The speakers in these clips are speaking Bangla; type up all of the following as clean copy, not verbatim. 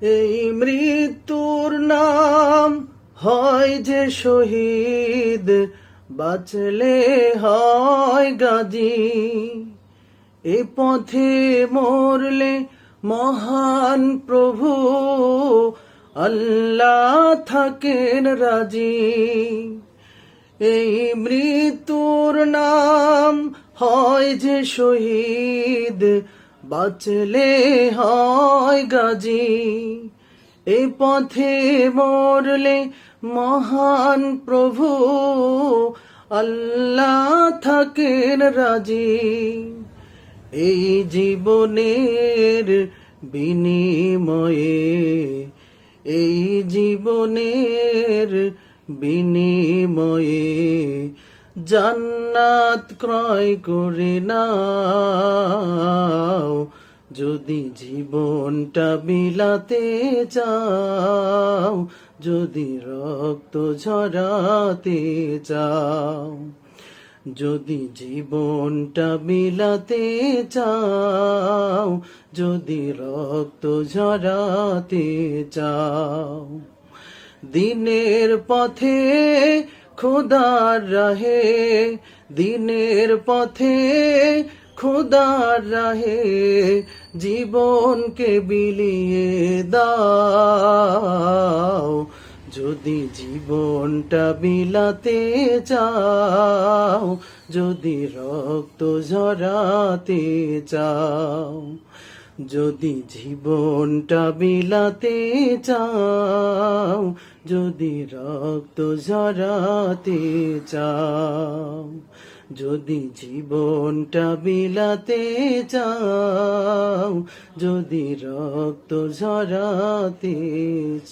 এই মৃত্যুর নাম হয় যে শহীদ, বাঁচলে হয় গাজী। এ পথে মরলে মহান প্রভু আল্লাহ থাকেন রাজি। এই মৃত্যুর নাম হয় যে শহীদ, বাঁচলে হয় গাজী। এই পথে মরলে মহান প্রভু আল্লাহ থাকেন রাজি। এই জীবনের বিনিময়ে, এই জীবনের বিনিময়ে জান্নাত ক্রয় করে নাও। যদি জীবনটা বিলাতে চাও, যদি রক্ত ঝরাতে চাও, যদি জীবনটা বিলাতে চাও, যদি রক্ত ঝরাতে চাও। দিনের পথে খোদার রাহে, দিনের পথে খোদার রাহে জীবনকে বিলিয়ে দাও। যদি জীবনটা বিলাতে চাও, যদি রক্ত ঝরাতে চাও, যদি জীবনটা বিলাতে চাও, যদি রক্ত ঝরাতে চাও, যদি জীবনটা বিলাতে চাও, যদি রক্ত ঝরাতে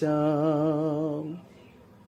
চাও।